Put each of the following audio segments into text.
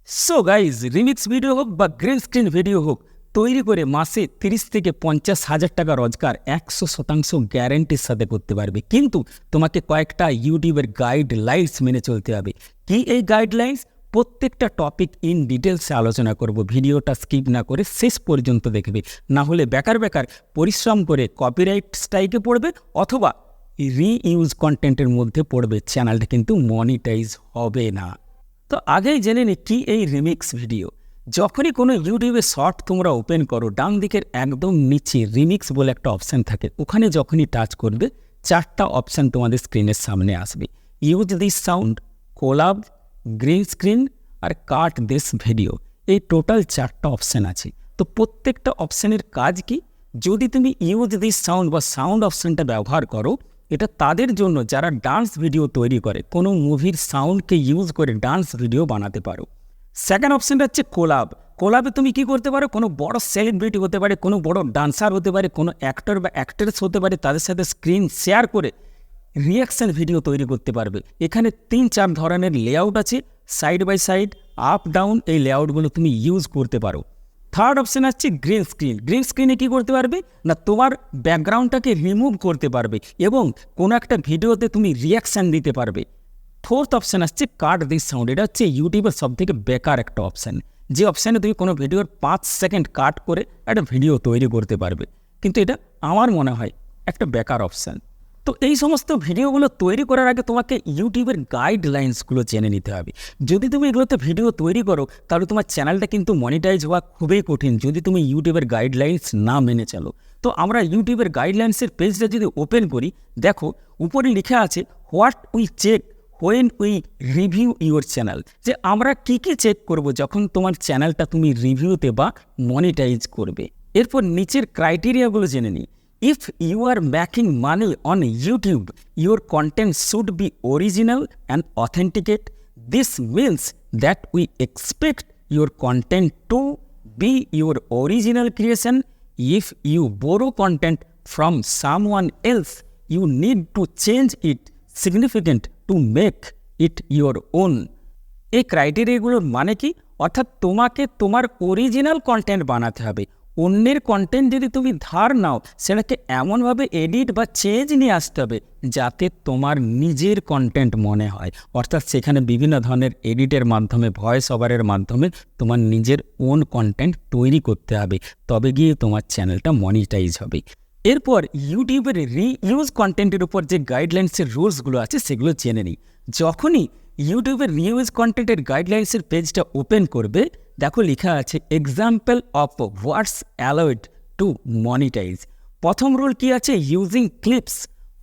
So guys, remix video হোক বা green screen video হোক, তৈরি করে মাসে 30 থেকে 50,000 টাকা রোজগার 100% গ্যারেন্টির সাথে করতে পারবে। কিন্তু তোমাকে কয়েকটা ইউটিউবের গাইডলাইন্স মেনে চলতে হবে। কি এই গাইডলাইন্স? প্রত্যেকটা টপিক ইন ডিটেলসে আলোচনা করব। ভিডিওটা স্কিপ না করে শেষ পর্যন্ত দেখবে, না হলে বেকার পরিশ্রম করে কপিরাইট স্ট্রাইকে পড়বে অথবা রিইউজ কন্টেন্টের মধ্যে পড়বে, চ্যানেলটা কিন্তু মনিটাইজ হবে না। তো আগেই জেনে নি কি এই রিমিক্স ভিডিও। যখনই কোনো ইউটিউবে শর্ট তোমরা ওপেন করো, ডান দিকের একদম নিচে রিমিক্স বলে একটা অপশান থাকে, ওখানে যখনই টাচ করবে 4টা অপশান তোমাদের স্ক্রিনের সামনে আসবে। Use this sound, collab, green screen আর কাট দিস ভিডিও। এই টোটাল 4টা অপশান আছে। তো প্রত্যেকটা অপশানের কাজ কি? যদি তুমি ইউজ দিস সাউন্ড বা সাউন্ড অপশানটা ব্যবহার করো, এটা তাদের জন্য যারা ডান্স ভিডিও তৈরি করে, কোনো মুভির সাউন্ডকে ইউজ করে ডান্স ভিডিও বানাতে পারো। সেকেন্ড অপশানটা হচ্ছে কোলাব। কোলাবে তুমি কি করতে পারো? কোনো বড় সেলিব্রিটি হতে পারে, কোনো বড় ডান্সার হতে পারে, কোনো অ্যাক্টর বা অ্যাক্ট্রেস হতে পারে, তাদের সাথে স্ক্রিন শেয়ার করে রিয়াকশান ভিডিও তৈরি করতে পারবে। এখানে 3-4 ধরনের লেআউট আছে, side by side, up down, এই লেআউটগুলো তুমি ইউজ করতে পারো। থার্ড অপশান আসছে গ্রিন স্ক্রিন। গ্রিন স্ক্রিনে কী করতে পারবে না, তোমার ব্যাকগ্রাউন্ডটাকে রিমুভ করতে পারবে এবং কোনো একটা ভিডিওতে তুমি রিয়াকশান দিতে পারবে। ফোর্থ অপশান আসছে কাট দিস সাউন্ড। এটা হচ্ছে ইউটিউবের সবথেকে বেকার একটা অপশান, যে অপশানে তুমি কোনো ভিডিওর 5 সেকেন্ড কাট করে একটা ভিডিও তৈরি করতে পারবে, কিন্তু এটা আমার মনে হয় একটা বেকার অপশান। তো এই সমস্ত ভিডিওগুলো তৈরি করার আগে তোমাকে ইউটিউবের গাইডলাইন্সগুলো জেনে নিতে হবে। যদি তুমি এগুলোতে ভিডিও তৈরি করো, তাহলে তোমার চ্যানেলটা কিন্তু মনিটাইজ হওয়া খুবই কঠিন যদি তুমি ইউটিউবের গাইডলাইন্স না মেনে চলো। তো আমরা ইউটিউবের গাইডলাইন্সের পেজটা যদি ওপেন করি, দেখো উপরে লেখা আছে what we check when we review your channel. যে আমরা কী কী চেক করব যখন তোমার চ্যানেলটা তুমি রিভিউতে বা মনিটাইজ করবে। এরপর নিচের ক্রাইটেরিয়াগুলো জেনে নিই। If you are making money on YouTube, your content should be original and authenticate. This means that we expect your content to be your original creation. If you borrow content from someone else, you need to change it significant to make it your own. এই ক্রাইটেরিয়াগুলোর মানে কি? অর্থাৎ তোমাকে তোমার original content বানাতে হবে। অন্যের content যদি তুমি ধার নাও, সেটাকে এমনভাবে এডিট বা চেঞ্জ নিয়ে আসতে হবে যাতে তোমার নিজের কন্টেন্ট মনে হয়। অর্থাৎ সেখানে বিভিন্ন ধরনের এডিটের মাধ্যমে, ভয়েস ওভারের মাধ্যমে তোমার নিজের ওন কন্টেন্ট তৈরি করতে হবে, তবে গিয়ে তোমার চ্যানেলটা মনিটাইজ হবে। এরপর ইউটিউবের রিইউজ কন্টেন্টের উপর যে গাইডলাইন্সের রুলসগুলো আছে সেগুলো জেনে নিই। যখনই ইউটিউবের রিইউজ কন্টেন্টের গাইডলাইন্সের পেজটা ওপেন করবে, দেখো লেখা আছে example of what's allowed to monetize. প্রথম রুল কি আছে? Using clips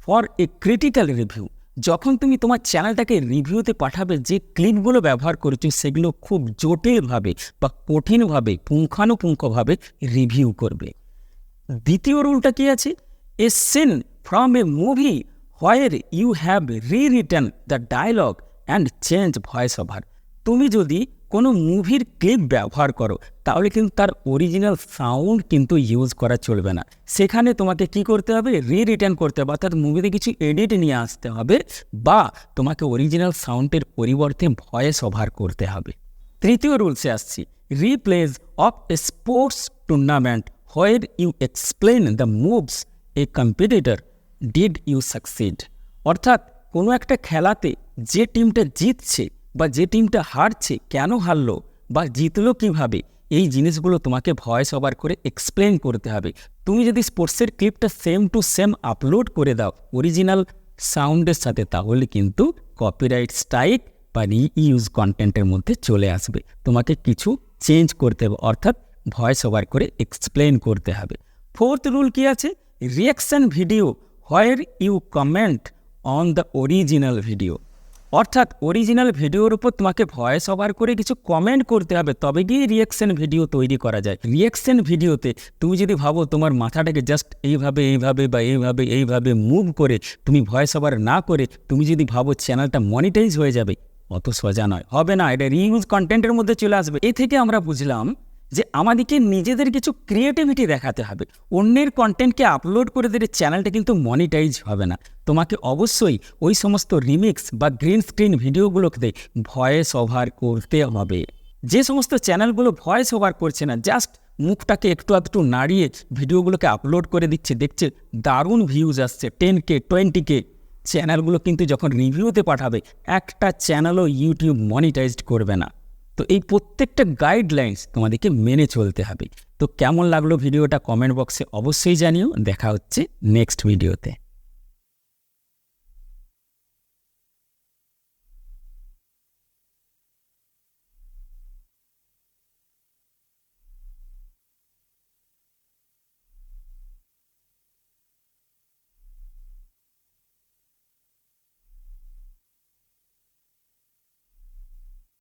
for a critical review. যখন তুমি তোমার চ্যানেলটাকে রিভিউতে পাঠাবে, যে ক্লিপগুলো ব্যবহার করেছো সেগুলো খুব জটিলভাবে বা কঠিনভাবে, পুঙ্খানুপুঙ্খভাবে রিভিউ করবে। দ্বিতীয় রুলটা কি আছে? A scene from a movie where you have rewritten the dialogue and change voice over. তুমি যদি কোনো মুভির ক্লিপ ব্যবহার করো, তাহলে কিন্তু তার অরিজিনাল সাউন্ড কিন্তু ইউজ করা চলবে না। সেখানে তোমাকে কি করতে হবে? রিরিটার্ন করতে হবে, অর্থাৎ মুভিতে কিছু এডিট নিয়ে আসতে হবে বা তোমাকে অরিজিনাল সাউন্ডের পরিবর্তে ভয়েস ওভার করতে হবে। তৃতীয় রুলসে আসছি, replace of a sports tournament where you explain the moves a competitor did you succeed. অর্থাৎ কোনো একটা খেলাতে যে টিমটা জিতছে বা যে টিমটা হারছে, কেন হারলো বা জিতলো কীভাবে, এই জিনিসগুলো তোমাকে ভয়েস ওভার করে এক্সপ্লেন করতে হবে। তুমি যদি স্পোর্টসের ক্লিপটা সেম টু সেম আপলোড করে দাও অরিজিনাল সাউন্ডের সাথে, তাহলে কিন্তু কপিরাইট স্ট্রাইক বা রিইউজ কন্টেন্টের মধ্যে চলে আসবে। তোমাকে কিছু চেঞ্জ করতে হবে, অর্থাৎ ভয়েস ওভার করে এক্সপ্লেন করতে হবে। ফোর্থ রুল কি আছে? Reaction video where you comment on the original video. অর্থাৎ অরিজিনাল ভিডিওর উপর তোমাকে ভয়েস ওভার করে কিছু কমেন্ট করতে হবে, তবে গিয়ে রিয়াকশান ভিডিও তৈরি করা যায়। রিয়াকশান ভিডিওতে তুমি যদি ভাবো তোমার মাথাটাকে জাস্ট এইভাবে মুভ করে তুমি ভয়েস ওভার না করে তুমি যদি ভাবো চ্যানেলটা মনিটাইজ হয়ে যাবে, অত সোজা নয়, হবে না। এটা রিইউজ কন্টেন্টের মধ্যে চলে আসবে। এ থেকে আমরা বুঝলাম যে আমাদেরকে নিজেদের কিছু ক্রিয়েটিভিটি দেখাতে হবে। অন্যের কন্টেন্টকে আপলোড করে দিলে চ্যানেলটা কিন্তু মনিটাইজ হবে না। তোমাকে অবশ্যই ওই সমস্ত রিমিক্স বা গ্রিন স্ক্রিন ভিডিওগুলোকে ভয়েস ওভার করতে হবে। যে সমস্ত চ্যানেলগুলো ভয়েস ওভার করছে না, জাস্ট মুখটাকে একটু একটু নাড়িয়ে ভিডিওগুলোকে আপলোড করে দিচ্ছে, দেখছে দারুণ ভিউজ আসছে 10K 20K, চ্যানেলগুলো কিন্তু যখন রিভিউতে পাঠাবে একটা চ্যানেলও ইউটিউব মনিটাইজড করবে না। তো এই প্রত্যেকটা গাইডলাইন্স তোমাদেরকে মেনে চলতে হবে। তো কেমন লাগলো ভিডিওটা কমেন্ট বক্সে অবশ্যই জানিও। দেখা হচ্ছে নেক্সট ভিডিওতে।